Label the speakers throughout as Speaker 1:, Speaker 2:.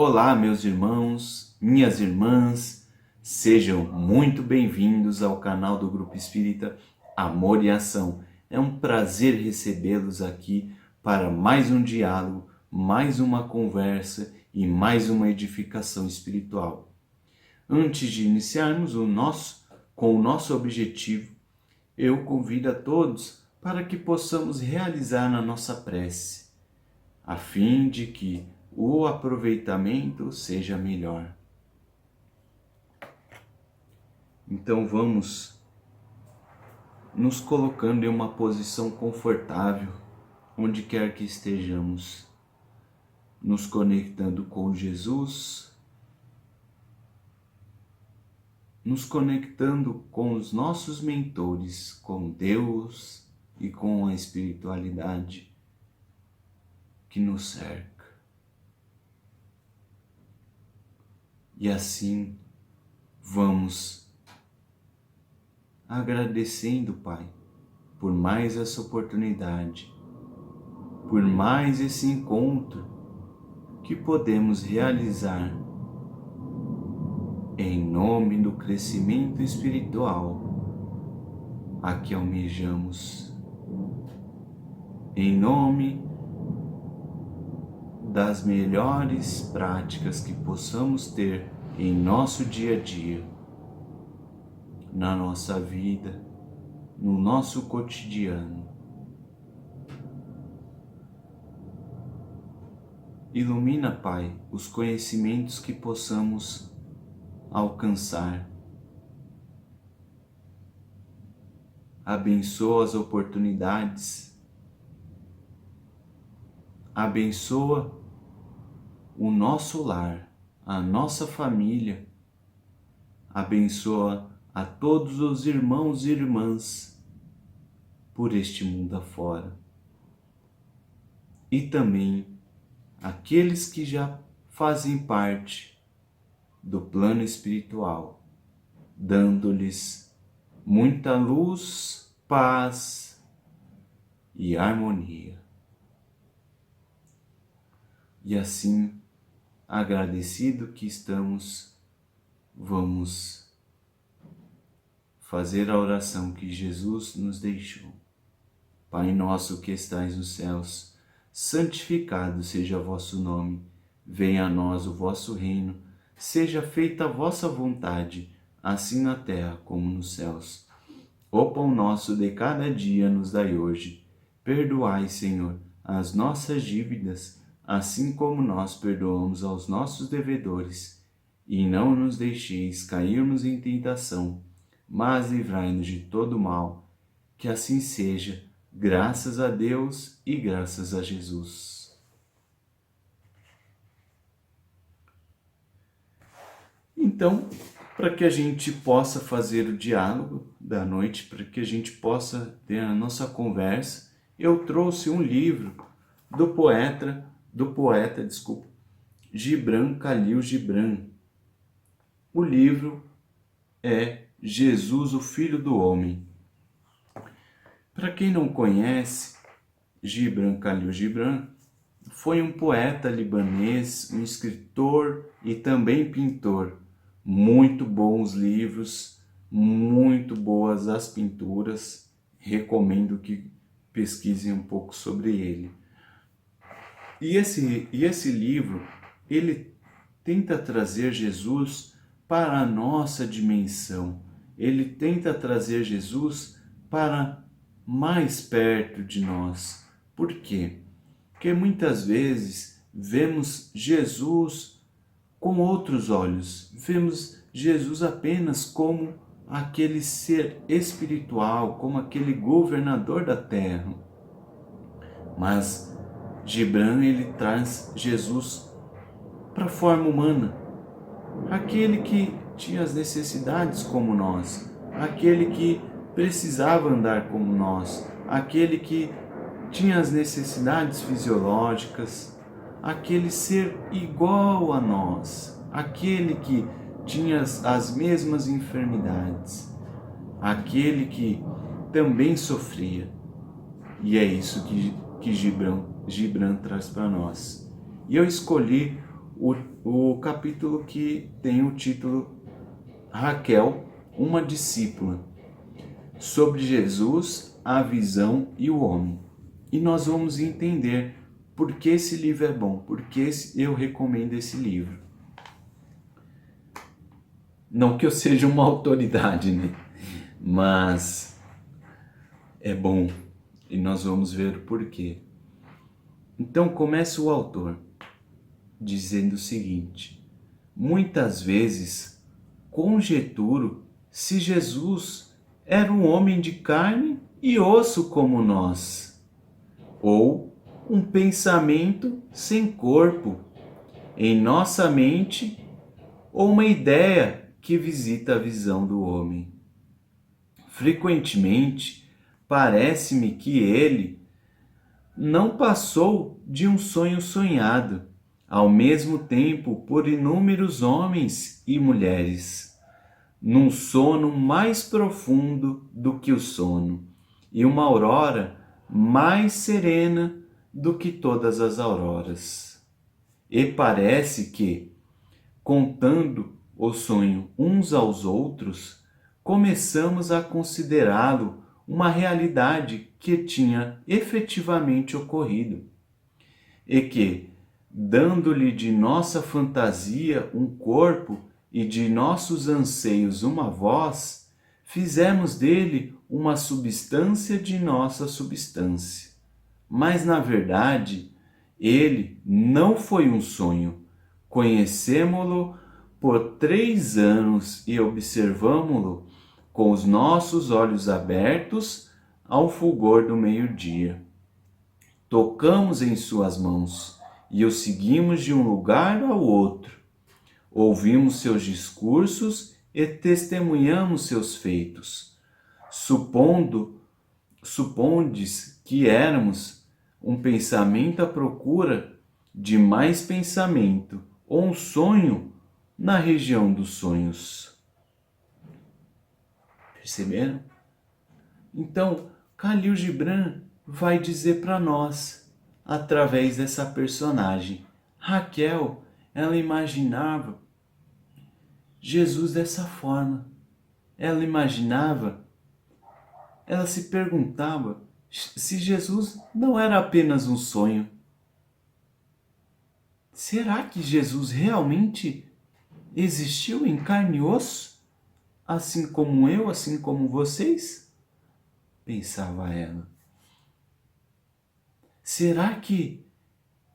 Speaker 1: Olá, meus irmãos, minhas irmãs, sejam muito bem-vindos ao canal do Grupo Espírita Amor e Ação. É um prazer recebê-los aqui para mais um diálogo, mais uma conversa e mais uma edificação espiritual. Antes de iniciarmos com o nosso objetivo, eu convido a todos para que possamos realizar na nossa prece, a fim de que o aproveitamento seja melhor. Então vamos nos colocando em uma posição confortável, onde quer que estejamos, nos conectando com Jesus, nos conectando com os nossos mentores, com Deus e com a espiritualidade que nos cerca. E assim vamos agradecendo, Pai, por mais essa oportunidade, por mais esse encontro que podemos realizar em nome do crescimento espiritual a que almejamos, em nome das melhores práticas que possamos ter em nosso dia a dia, na nossa vida, no nosso cotidiano. Ilumina, Pai, os conhecimentos que possamos alcançar. Abençoa as oportunidades. Abençoa o nosso lar, a nossa família. Abençoa a todos os irmãos e irmãs por este mundo afora. E também aqueles que já fazem parte do plano espiritual, dando-lhes muita luz, paz e harmonia. E assim, agradecido que estamos, vamos fazer a oração que Jesus nos deixou. Pai nosso que estais nos céus, santificado seja o vosso nome. Venha a nós o vosso reino. Seja feita a vossa vontade, assim na terra como nos céus. O pão nosso de cada dia nos dai hoje. Perdoai, Senhor, as nossas dívidas, assim como nós perdoamos aos nossos devedores. E não nos deixeis cairmos em tentação, mas livrai-nos de todo mal. Que assim seja, graças a Deus e graças a Jesus. Então, para que a gente possa fazer o diálogo da noite, para que a gente possa ter a nossa conversa, eu trouxe um livro do poeta, Gibran Khalil Gibran. O livro é Jesus, o Filho do Homem. Para quem não conhece, Gibran Khalil Gibran foi um poeta libanês, um escritor e também pintor. Muito bons livros, muito boas as pinturas. Recomendo que pesquisem um pouco sobre ele. E esse livro, ele tenta trazer Jesus para a nossa dimensão. Ele tenta trazer Jesus para mais perto de nós. Por quê? Porque muitas vezes vemos Jesus com outros olhos. Vemos Jesus apenas como aquele ser espiritual, como aquele governador da terra. Mas Gibran, ele traz Jesus para a forma humana, aquele que tinha as necessidades como nós, aquele que precisava andar como nós, aquele que tinha as necessidades fisiológicas, aquele ser igual a nós, aquele que tinha as mesmas enfermidades, aquele que também sofria. E é isso que Gibran traz para nós. E eu escolhi o capítulo que tem o título Raquel, uma discípula, sobre Jesus, a visão e o homem. E nós vamos entender por que esse livro é bom, por que eu recomendo esse livro. Não que eu seja uma autoridade, né? Mas é bom e nós vamos ver o porquê. Então começa o autor dizendo o seguinte: muitas vezes conjeturo se Jesus era um homem de carne e osso como nós, ou um pensamento sem corpo em nossa mente, ou uma ideia que visita a visão do homem. Frequentemente, parece-me que ele não passou de um sonho sonhado, ao mesmo tempo por inúmeros homens e mulheres, num sono mais profundo do que o sono, e uma aurora mais serena do que todas as auroras. E parece que, contando o sonho uns aos outros, começamos a considerá-lo uma realidade que tinha efetivamente ocorrido, e que, dando-lhe de nossa fantasia um corpo e de nossos anseios uma voz, fizemos dele uma substância de nossa substância. Mas, na verdade, ele não foi um sonho. Conhecemo-lo por 3 anos e observamo-lo com os nossos olhos abertos ao fulgor do meio-dia. Tocamos em suas mãos e o seguimos de um lugar ao outro. Ouvimos seus discursos e testemunhamos seus feitos. Supondes que éramos um pensamento à procura de mais pensamento, ou um sonho na região dos sonhos. Perceberam? Então, Khalil Gibran vai dizer para nós, através dessa personagem, Raquel, ela imaginava Jesus dessa forma. Ela imaginava, ela se perguntava se Jesus não era apenas um sonho. Será que Jesus realmente existiu em carne e osso? Assim como eu, assim como vocês? Pensava ela. Será que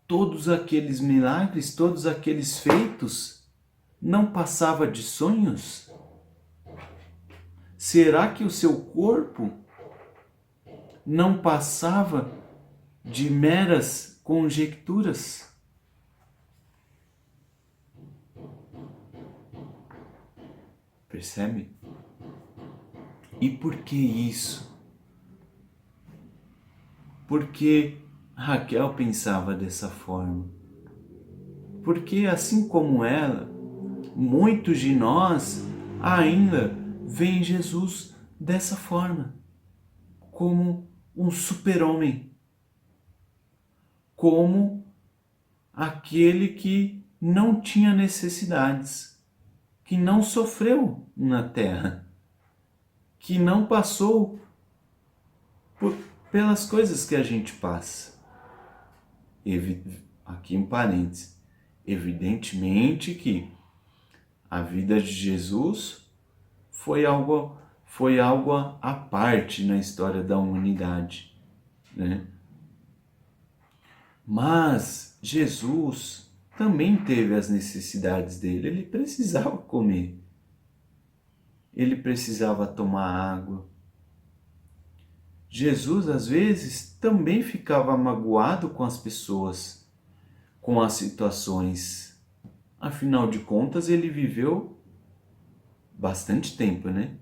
Speaker 1: todos aqueles milagres, todos aqueles feitos, não passava de sonhos? Será que o seu corpo não passava de meras conjecturas? Percebe? E por que isso? Porque Raquel pensava dessa forma. Porque assim como ela, muitos de nós ainda veem Jesus dessa forma, como um super-homem, como aquele que não tinha necessidades, que não sofreu na terra, que não passou pelas coisas que a gente passa. Aqui um parênteses, evidentemente que a vida de Jesus foi algo à parte na história da humanidade, né? Mas Jesus também teve as necessidades dele, ele precisava comer, ele precisava tomar água. Jesus, às vezes, também ficava magoado com as pessoas, com as situações. Afinal de contas, ele viveu bastante tempo, né?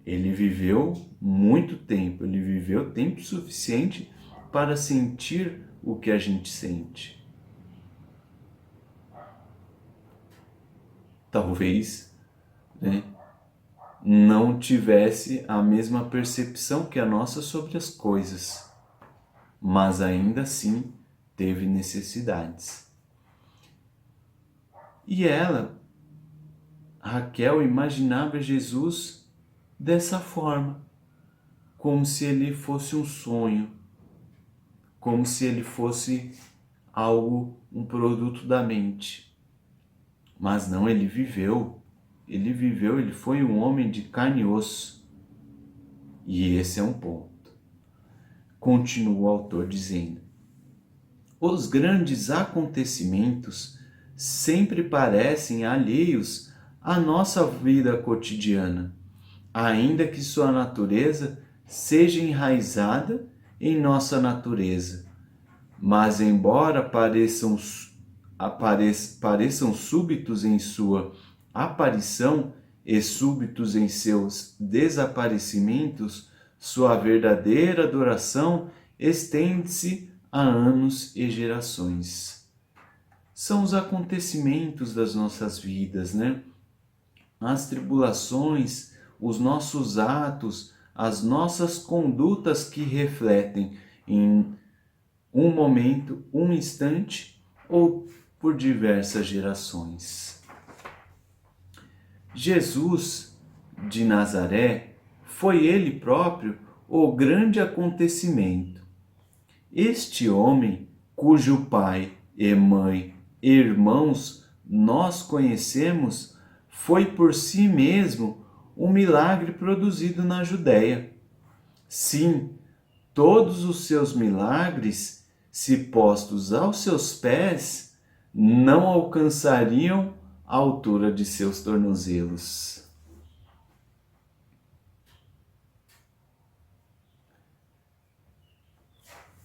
Speaker 1: Ele viveu muito tempo, ele viveu tempo suficiente para sentir o que a gente sente. Talvez, né, não tivesse a mesma percepção que a nossa sobre as coisas, mas ainda assim teve necessidades. E ela, Raquel, imaginava Jesus dessa forma, como se ele fosse um sonho, como se ele fosse algo, um produto da mente. Mas não, ele foi um homem de carne e osso. E esse é um ponto. Continua o autor dizendo: os grandes acontecimentos sempre parecem alheios à nossa vida cotidiana, ainda que sua natureza seja enraizada em nossa natureza. Mas, embora pareçam súbitos em sua aparição e súbitos em seus desaparecimentos, sua verdadeira duração estende-se a anos e gerações. São os acontecimentos das nossas vidas, né? As tribulações, os nossos atos, as nossas condutas que refletem em um momento, um instante ou por diversas gerações. Jesus de Nazaré foi ele próprio o grande acontecimento. Este homem, cujo pai e mãe e irmãos nós conhecemos, foi por si mesmo um milagre produzido na Judéia. Sim, todos os seus milagres, se postos aos seus pés, não alcançariam a altura de seus tornozelos.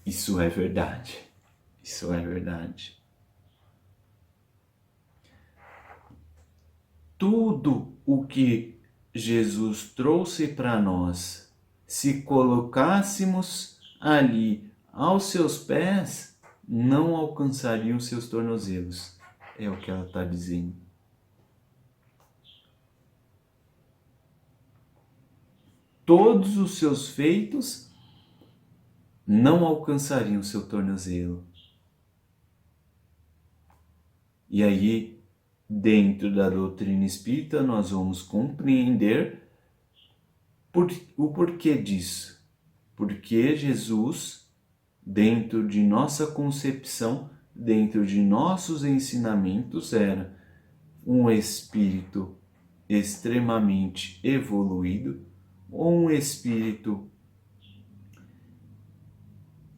Speaker 1: Isso é verdade. Isso é verdade. Tudo o que Jesus trouxe para nós, se colocássemos ali aos seus pés, não alcançariam seus tornozelos. É o que ela está dizendo. Todos os seus feitos não alcançariam seu tornozelo. E aí, dentro da doutrina espírita, nós vamos compreender o porquê disso. Porque Jesus, dentro de nossa concepção, dentro de nossos ensinamentos, era um espírito extremamente evoluído, ou um espírito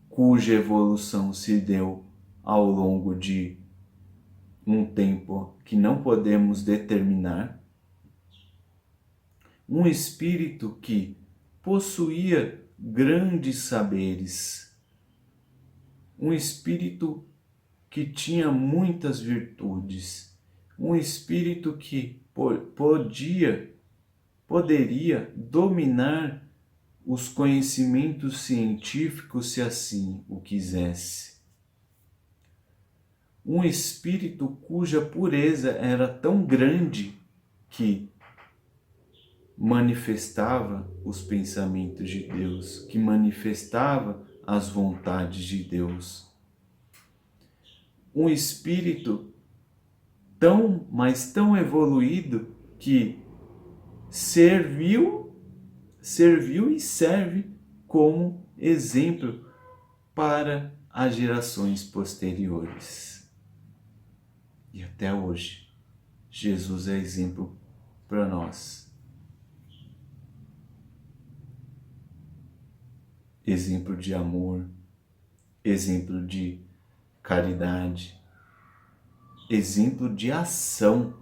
Speaker 1: cuja evolução se deu ao longo de um tempo que não podemos determinar, um espírito que possuía grandes saberes, um espírito que tinha muitas virtudes, um espírito que poderia dominar os conhecimentos científicos se assim o quisesse. Um espírito cuja pureza era tão grande que manifestava os pensamentos de Deus, que manifestava as vontades de Deus. Um espírito mas tão evoluído que serviu e serve como exemplo para as gerações posteriores. E até hoje, Jesus é exemplo para nós. Exemplo de amor, exemplo de caridade, exemplo de ação,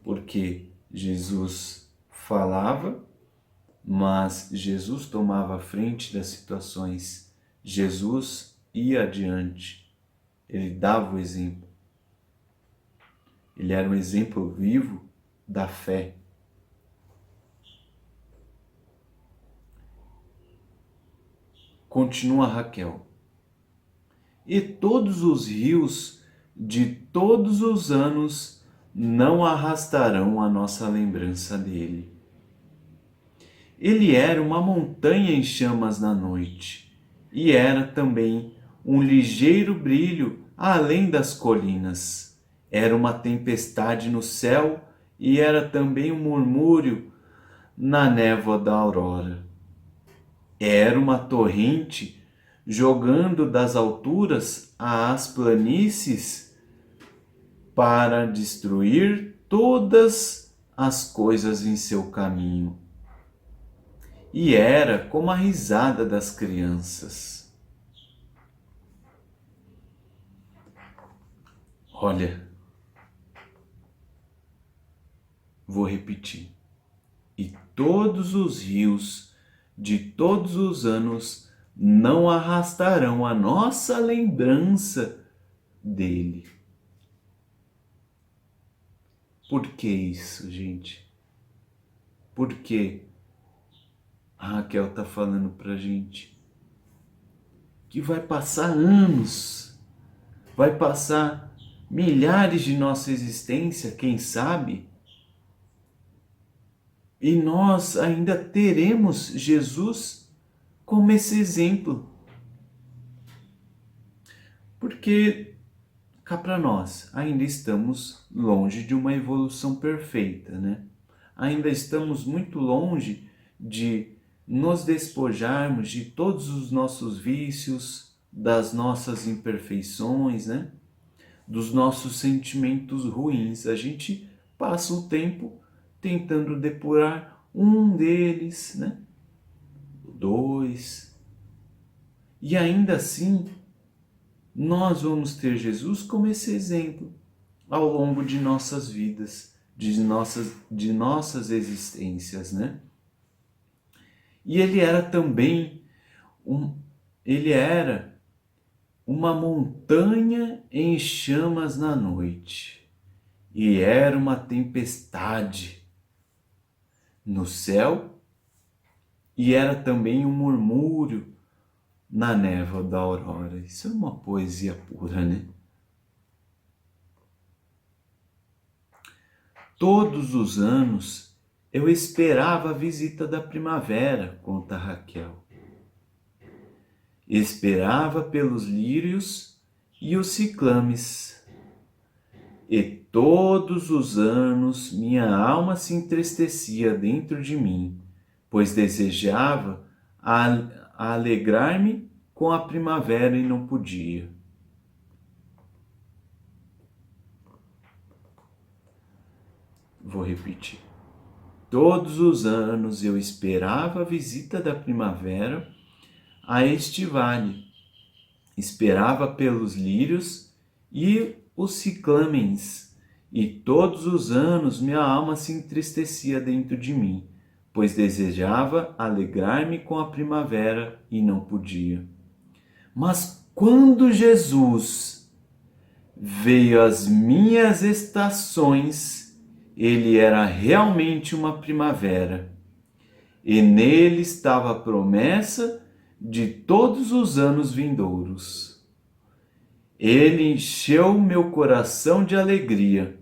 Speaker 1: porque Jesus falava, mas Jesus tomava a frente das situações, Jesus ia adiante, ele dava o exemplo. Ele era um exemplo vivo da fé. Continua Raquel. E todos os rios de todos os anos não arrastarão a nossa lembrança dele. Ele era uma montanha em chamas na noite, e era também um ligeiro brilho além das colinas. era uma tempestade no céu e era também um murmúrio na névoa da aurora. Era uma torrente jogando das alturas às planícies para destruir todas as coisas em seu caminho. E era como a risada das crianças. Olha, vou repetir. E todos os rios de todos os anos não arrastarão a nossa lembrança dele. Por que isso, gente? Por que a Raquel está falando pra gente que vai passar anos, vai passar milhares de nossa existência, quem sabe? E nós ainda teremos Jesus como esse exemplo. Porque, cá para nós, ainda estamos longe de uma evolução perfeita, né? Ainda estamos muito longe de nos despojarmos de todos os nossos vícios, das nossas imperfeições, né? Dos nossos sentimentos ruins. A gente passa o tempo tentando depurar um deles, né? Dois. E ainda assim, nós vamos ter Jesus como esse exemplo ao longo de nossas vidas, de nossas existências, né? E ele era também ele era uma montanha em chamas na noite, e era uma tempestade no céu, e era também um murmúrio na névoa da aurora. Isso é uma poesia pura, né? Todos os anos eu esperava a visita da primavera, conta Raquel. Esperava pelos lírios e os ciclames. E todos os anos minha alma se entristecia dentro de mim, pois desejava alegrar-me com a primavera e não podia. Vou repetir. Todos os anos eu esperava a visita da primavera a este vale. Esperava pelos lírios e os ciclamens, e todos os anos minha alma se entristecia dentro de mim, pois desejava alegrar-me com a primavera e não podia. Mas quando Jesus veio às minhas estações, ele era realmente uma primavera, e nele estava a promessa de todos os anos vindouros. Ele encheu meu coração de alegria,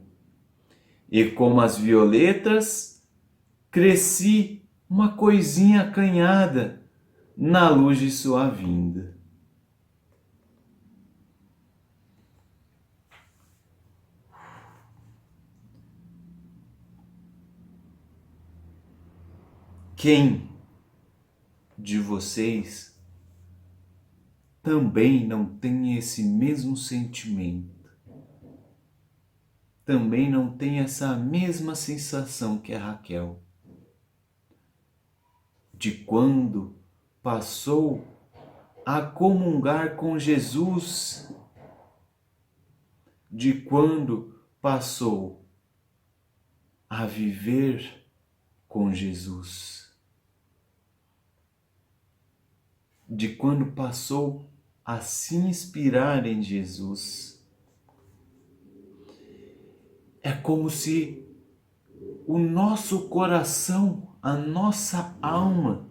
Speaker 1: e como as violetas, cresci uma coisinha acanhada na luz de sua vinda. Quem de vocês também não tem esse mesmo sentimento? Também não tem essa mesma sensação que a Raquel? De quando passou a comungar com Jesus? De quando passou a viver com Jesus? De quando passou a se inspirar em Jesus? É como se o nosso coração, a nossa alma,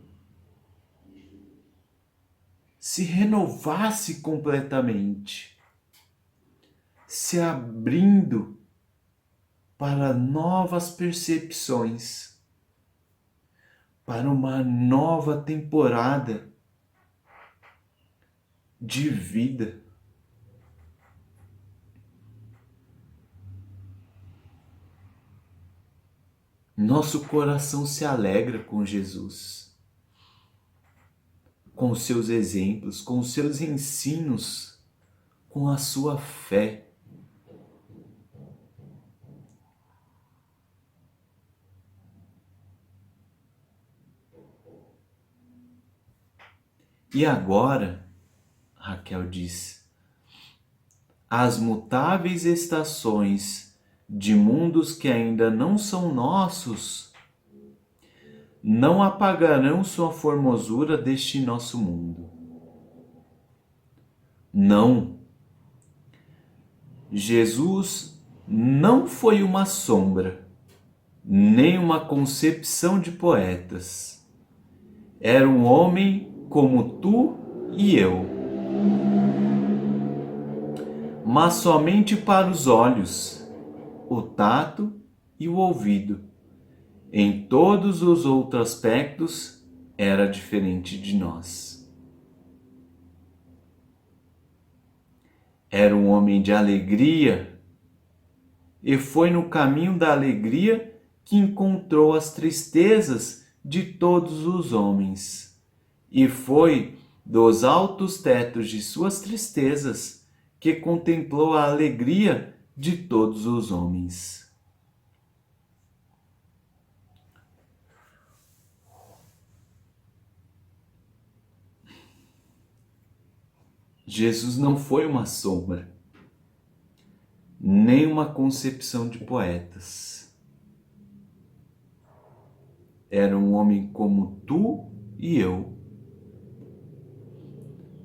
Speaker 1: se renovasse completamente, se abrindo para novas percepções, para uma nova temporada de vida. Nosso coração se alegra com Jesus, com os seus exemplos, com os seus ensinos, com a sua fé. E agora, Raquel diz, as mutáveis estações de mundos que ainda não são nossos não apagarão sua formosura deste nosso mundo. Não. Jesus não foi uma sombra, nem uma concepção de poetas. Era um homem como tu e eu, mas somente para os olhos, o tato e o ouvido. Em todos os outros aspectos, era diferente de nós. Era um homem de alegria, e foi no caminho da alegria que encontrou as tristezas de todos os homens, e foi dos altos tetos de suas tristezas que contemplou a alegria de todos os homens. Jesus não foi uma sombra, nem uma concepção de poetas. Era um homem como tu e eu,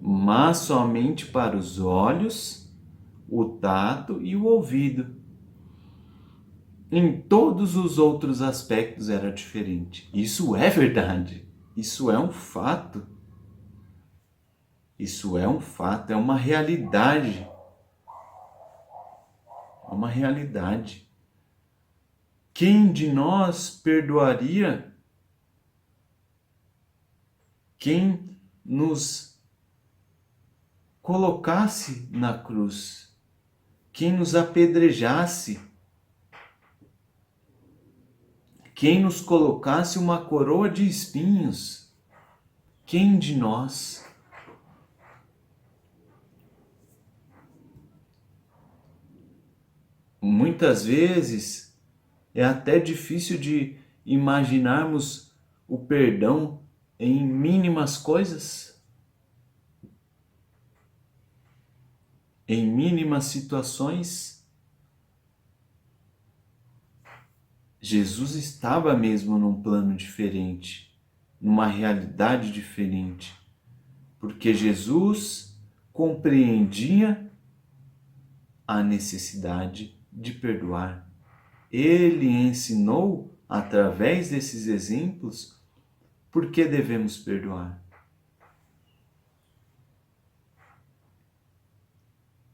Speaker 1: mas somente para os olhos, o tato e o ouvido. Em todos os outros aspectos era diferente. Isso é verdade. Isso é um fato. Isso é um fato, é uma realidade. É uma realidade. Quem de nós perdoaria? Quem nos colocasse na cruz? Quem nos apedrejasse? Quem nos colocasse uma coroa de espinhos? Quem de nós? Muitas vezes é até difícil de imaginarmos o perdão em mínimas coisas, em mínimas situações. Jesus estava mesmo num plano diferente, numa realidade diferente, porque Jesus compreendia a necessidade de perdoar. Ele ensinou, através desses exemplos, por que devemos perdoar.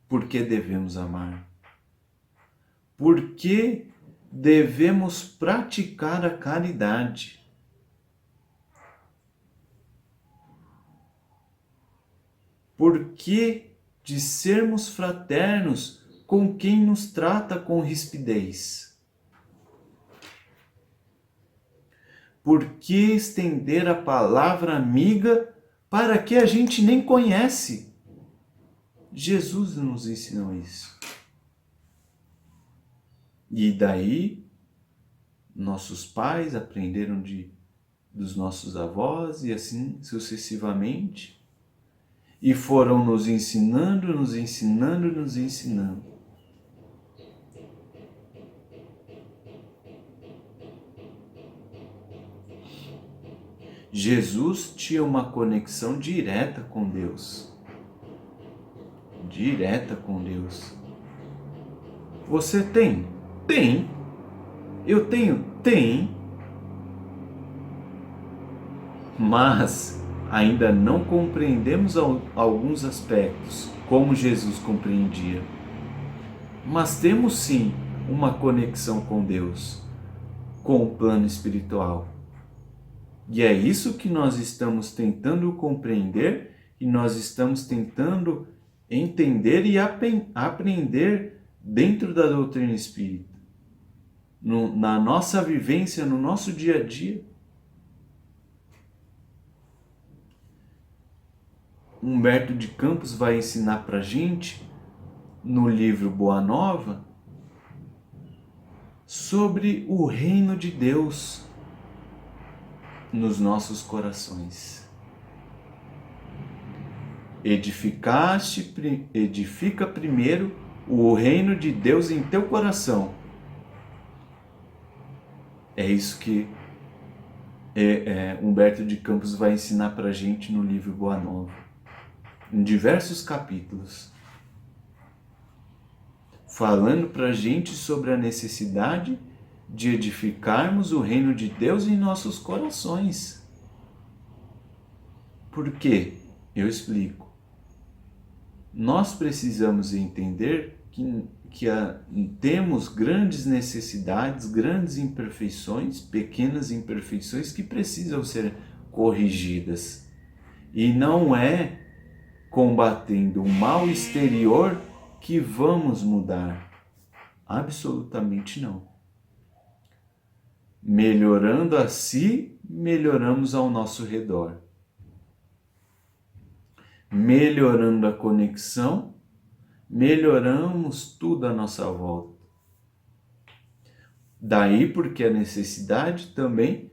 Speaker 1: Por que devemos amar? Por que devemos praticar a caridade? Por que de sermos fraternos com quem nos trata com rispidez? Por que estender a palavra amiga para que a gente nem conhece? Jesus nos ensinou isso. E daí, nossos pais aprenderam dos nossos avós e assim sucessivamente. E foram nos ensinando, nos ensinando, nos ensinando. Jesus tinha uma conexão direta com Deus. Direta com Deus. Você tem? Tem. Eu tenho? Tem. Mas ainda não compreendemos alguns aspectos como Jesus compreendia. Mas temos sim uma conexão com Deus, com o plano espiritual. E é isso que nós estamos tentando compreender e nós estamos tentando entender e aprender dentro da doutrina espírita. na nossa vivência, no nosso dia a dia. Humberto de Campos vai ensinar para a gente, no livro Boa Nova, sobre o reino de Deus nos nossos corações. Edifica primeiro o reino de Deus em teu coração. É isso que Humberto de Campos vai ensinar para a gente no livro Boa Nova, em diversos capítulos, falando para a gente sobre a necessidade de edificarmos o reino de Deus em nossos corações. Por quê? Eu explico. Nós precisamos entender que temos grandes necessidades, grandes imperfeições, pequenas imperfeições que precisam ser corrigidas. E não é combatendo o mal exterior que vamos mudar. Absolutamente não. Melhorando a si, melhoramos ao nosso redor. Melhorando a conexão, melhoramos tudo à nossa volta. Daí porque a necessidade também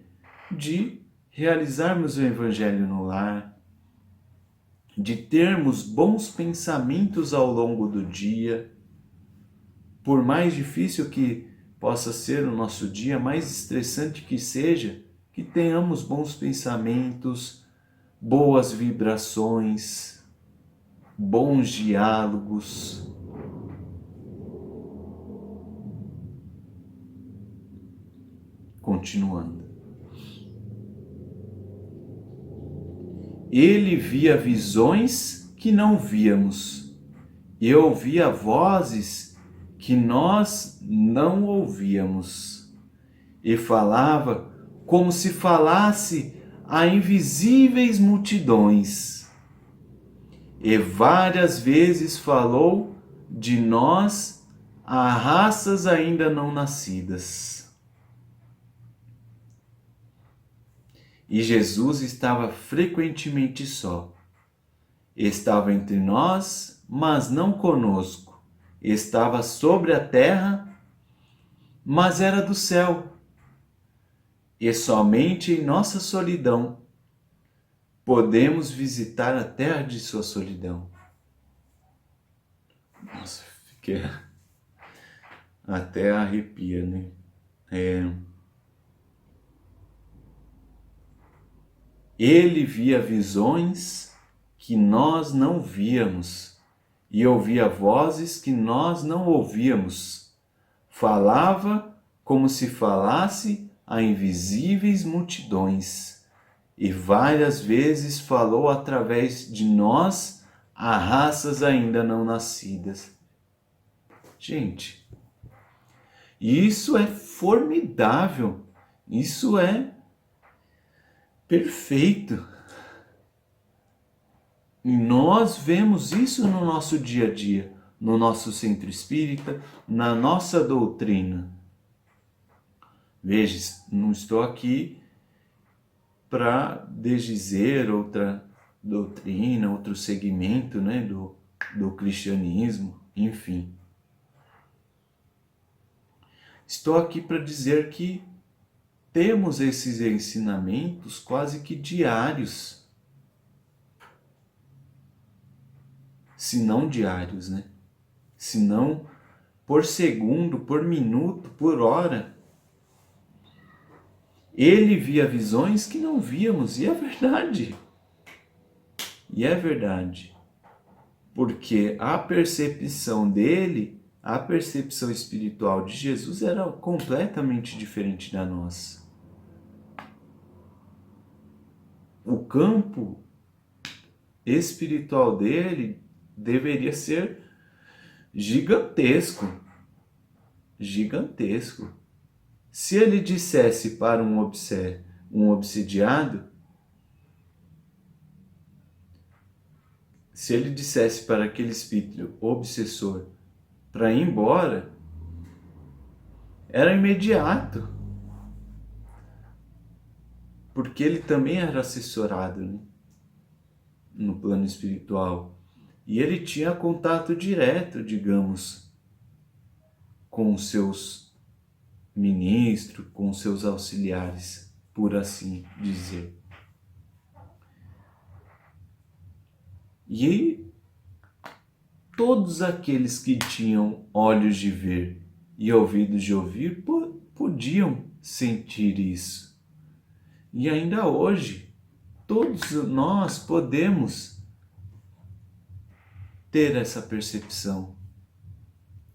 Speaker 1: de realizarmos o Evangelho no lar, de termos bons pensamentos ao longo do dia. Por mais difícil que possa ser o nosso dia, mais estressante que seja, que tenhamos bons pensamentos, boas vibrações, bons diálogos. Continuando. Ele via visões que não víamos e ouvia vozes que nós não ouvíamos, e falava como se falasse a invisíveis multidões. E várias vezes falou de nós a raças ainda não nascidas. E Jesus estava frequentemente só. Estava entre nós, mas não conosco. Estava sobre a terra, mas era do céu. E somente em nossa solidão podemos visitar a terra de sua solidão. Nossa, fiquei até arrepia, né? Ele via visões que nós não víamos e ouvia vozes que nós não ouvíamos. Falava como se falasse a invisíveis multidões, e várias vezes falou através de nós a raças ainda não nascidas. Gente, isso é formidável, isso é perfeito. E nós vemos isso no nosso dia a dia, no nosso centro espírita, na nossa doutrina. Veja, não estou aqui para desdizer outra doutrina, outro segmento, né, do cristianismo, enfim. Estou aqui para dizer que temos esses ensinamentos quase que diários, se não diários, né? Se não por segundo, por minuto, por hora. Ele via visões que não víamos, e é verdade. E é verdade. Porque a percepção dele, a percepção espiritual de Jesus era completamente diferente da nossa. O campo espiritual dele deveria ser gigantesco. Gigantesco. Se ele dissesse para um obsidiado, se ele dissesse para aquele espírito obsessor para ir embora, era imediato, porque ele também era assessorado, né, no plano espiritual. E ele tinha contato direto, digamos, com os seus ministros, com os seus auxiliares, por assim dizer. E todos aqueles que tinham olhos de ver e ouvidos de ouvir podiam sentir isso. E ainda hoje, todos nós podemos ter essa percepção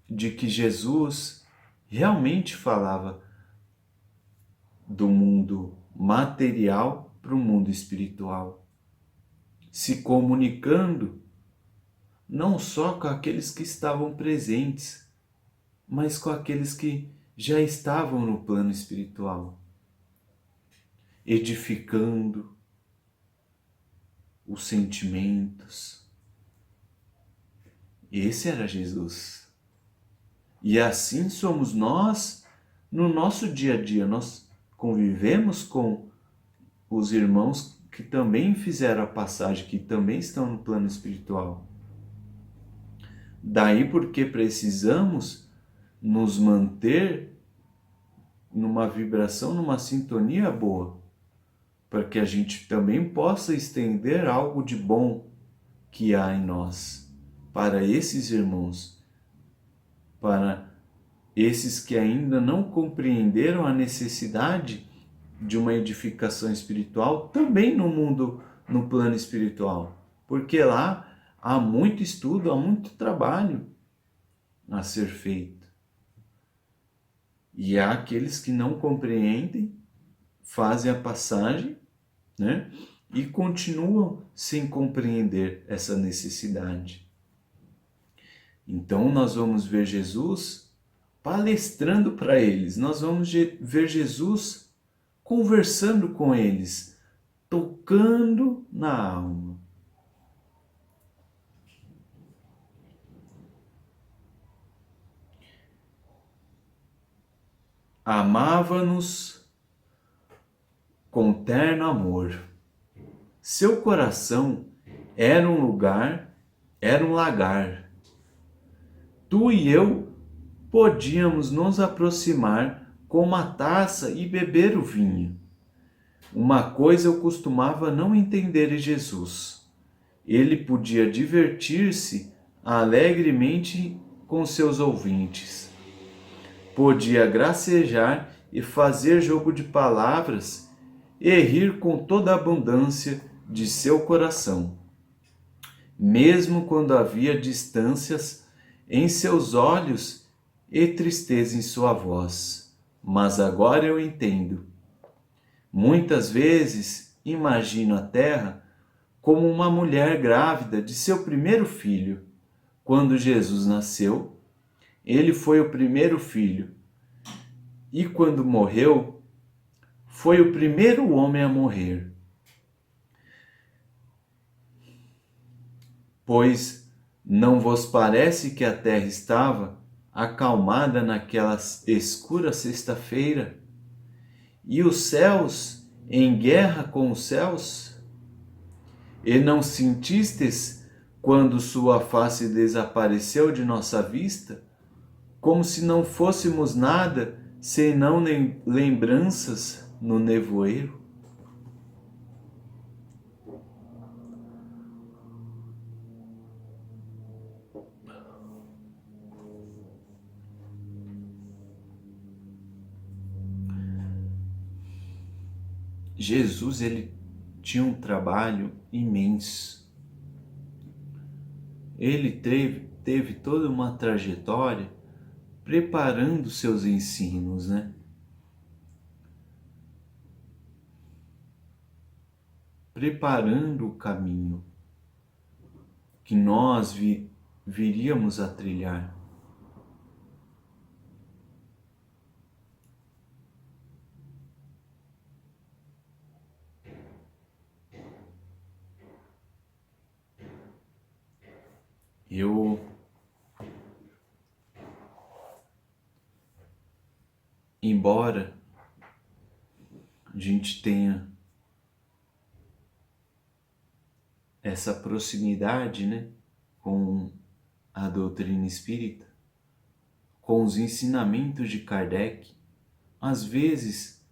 Speaker 1: de que Jesus realmente falava do mundo material para o mundo espiritual, se comunicando não só com aqueles que estavam presentes, mas com aqueles que já estavam no plano espiritual, edificando os sentimentos. Esse era Jesus. E assim somos nós no nosso dia a dia. Nós convivemos com os irmãos que também fizeram a passagem, que também estão no plano espiritual. Daí porque precisamos nos manter numa vibração, numa sintonia boa, para que a gente também possa estender algo de bom que há em nós, para esses irmãos, para esses que ainda não compreenderam a necessidade de uma edificação espiritual, também no mundo, no plano espiritual, porque lá há muito estudo, há muito trabalho a ser feito. E há aqueles que não compreendem, fazem a passagem, né? E continuam sem compreender essa necessidade. Então nós vamos ver Jesus palestrando para eles, nós vamos ver Jesus conversando com eles, tocando na alma. Amava-nos com terno amor. Seu coração era um lugar, era um lagar. Tu e eu podíamos nos aproximar com uma taça e beber o vinho. Uma coisa eu costumava não entender em Jesus. Ele podia divertir-se alegremente com seus ouvintes. Podia gracejar e fazer jogo de palavras e rir com toda a abundância de seu coração. Mesmo quando havia distâncias em seus olhos e tristeza em sua voz. Mas agora eu entendo. Muitas vezes imagino a terra como uma mulher grávida de seu primeiro filho. Quando Jesus nasceu, ele foi o primeiro filho. E quando morreu, foi o primeiro homem a morrer. Pois não vos parece que a terra estava acalmada naquela escura sexta-feira, e os céus em guerra com os céus? E não sentistes quando sua face desapareceu de nossa vista, como se não fôssemos nada senão lembranças no nevoeiro? Jesus, ele tinha um trabalho imenso. Ele teve toda uma trajetória preparando seus ensinos, né? Preparando o caminho que nós viríamos a trilhar. Eu embora a gente tenha essa proximidade, né, com a doutrina espírita, com os ensinamentos de Kardec, às vezes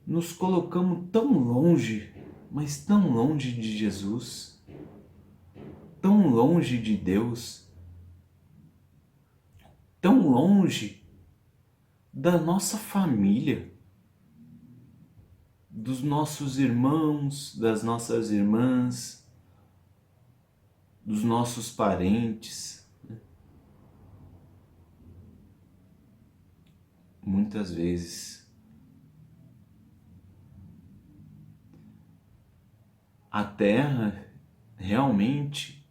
Speaker 1: nos colocamos tão longe, mas tão longe de Jesus, tão longe de Deus, tão longe da nossa família, dos nossos irmãos, das nossas irmãs, dos nossos parentes. Muitas vezes a Terra realmente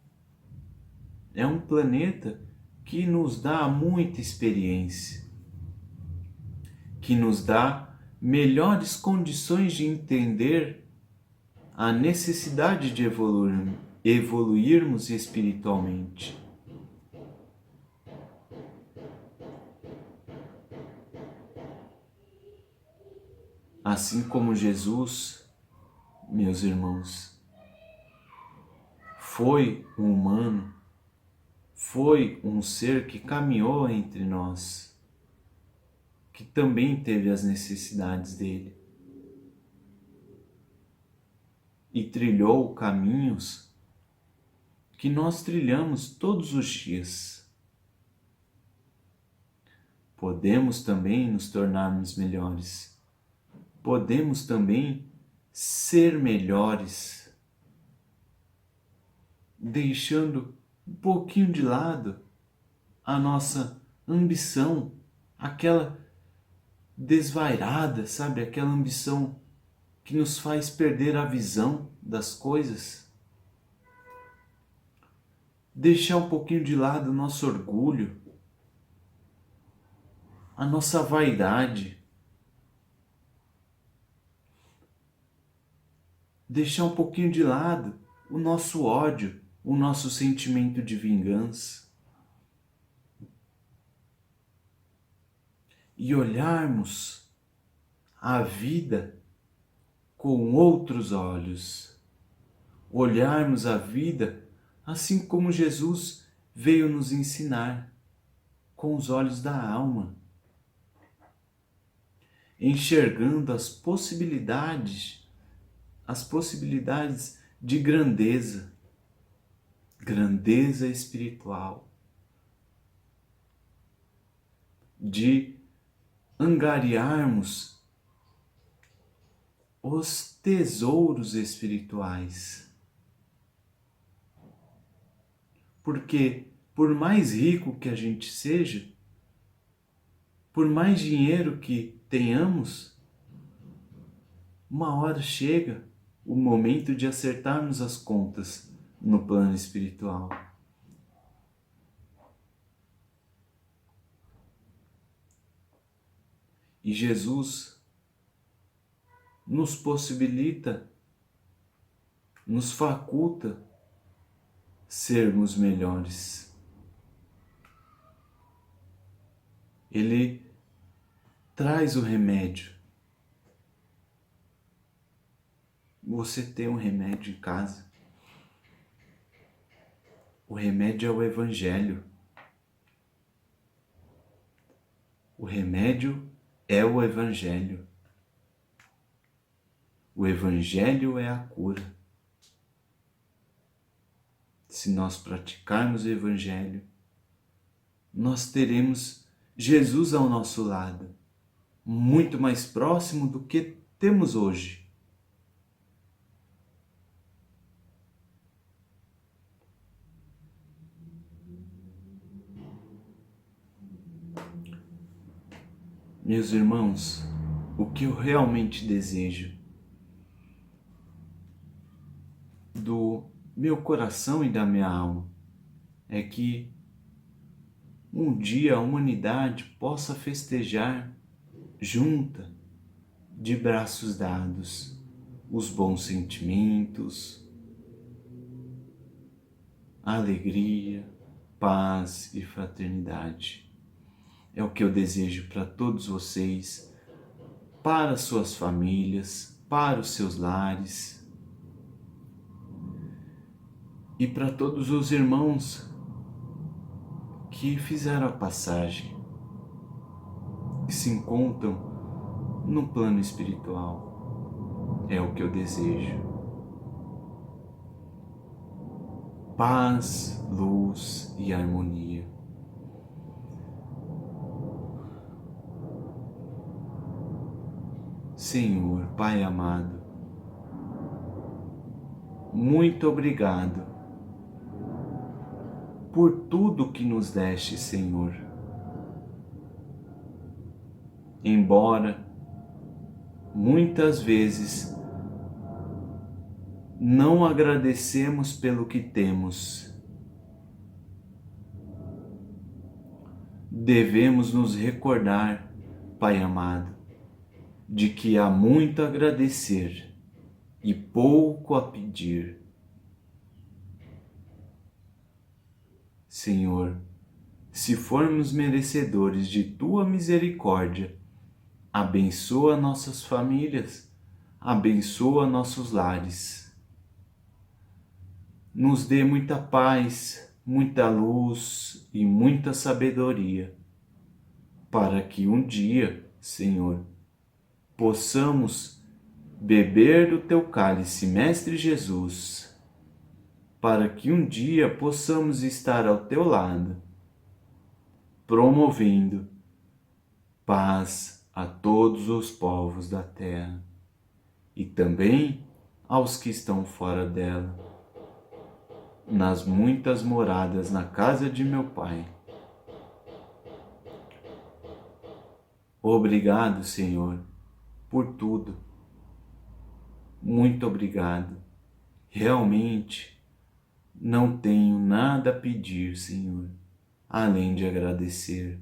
Speaker 1: é um planeta que nos dá muita experiência, que nos dá melhores condições de entender a necessidade de evoluirmos espiritualmente. Assim como Jesus, meus irmãos, foi um humano, foi um ser que caminhou entre nós, que também teve as necessidades dele e trilhou caminhos que nós trilhamos todos os dias. Podemos também nos tornarmos melhores, podemos também ser melhores, deixando um pouquinho de lado a nossa ambição, aquela desvairada, sabe? Aquela ambição que nos faz perder a visão das coisas. Deixar um pouquinho de lado o nosso orgulho, a nossa vaidade. Deixar um pouquinho de lado o nosso ódio, o nosso sentimento de vingança. E olharmos a vida com outros olhos. Olharmos a vida assim como Jesus veio nos ensinar, com os olhos da alma. Enxergando as possibilidades de grandeza, grandeza espiritual, de angariarmos os tesouros espirituais. Porque por mais rico que a gente seja, por mais dinheiro que tenhamos, uma hora chega o momento de acertarmos as contas no plano espiritual. E Jesus nos possibilita, nos faculta sermos melhores. Ele traz o remédio. Você tem um remédio em casa. O remédio é o Evangelho. O remédio é o Evangelho. O Evangelho é a cura. Se nós praticarmos o Evangelho, nós teremos Jesus ao nosso lado, muito mais próximo do que temos hoje. Meus irmãos, o que eu realmente desejo do meu coração e da minha alma é que um dia a humanidade possa festejar junta, de braços dados, os bons sentimentos, a alegria, paz e fraternidade. É o que eu desejo para todos vocês, para suas famílias, para os seus lares e para todos os irmãos que fizeram a passagem e se encontram no plano espiritual. É o que eu desejo. Paz, luz e harmonia. Senhor, Pai amado, muito obrigado por tudo que nos deste, Senhor. Embora muitas vezes não agradecemos pelo que temos, devemos nos recordar, Pai amado, de que há muito a agradecer e pouco a pedir. Senhor, se formos merecedores de Tua misericórdia, abençoa nossas famílias, abençoa nossos lares. Nos dê muita paz, muita luz e muita sabedoria, para que um dia, Senhor, possamos beber do Teu cálice, Mestre Jesus, para que um dia possamos estar ao Teu lado, promovendo paz a todos os povos da terra e também aos que estão fora dela, nas muitas moradas na casa de meu Pai. Obrigado, Senhor, por tudo. Muito obrigado. Realmente não tenho nada a pedir, Senhor, além de agradecer.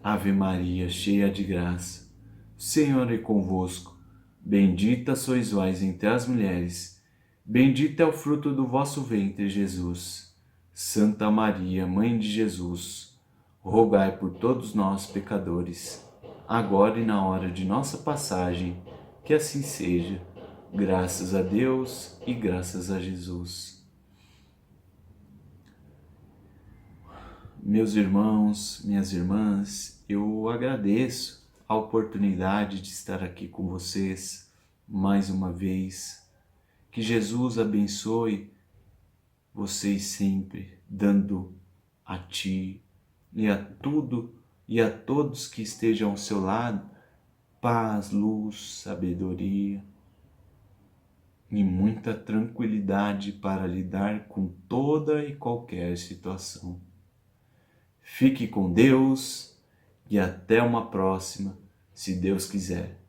Speaker 1: Ave Maria, cheia de graça, o Senhor é convosco. Bendita sois vós entre as mulheres, bendito é o fruto do vosso ventre, Jesus. Santa Maria, Mãe de Jesus, rogai por todos nós, pecadores, agora e na hora de nossa passagem, que assim seja. Graças a Deus e graças a Jesus. Meus irmãos, minhas irmãs, eu agradeço a oportunidade de estar aqui com vocês mais uma vez. Que Jesus abençoe vocês sempre, dando a ti e a tudo e a todos que estejam ao seu lado paz, luz, sabedoria e muita tranquilidade para lidar com toda e qualquer situação. Fique com Deus e até uma próxima, se Deus quiser.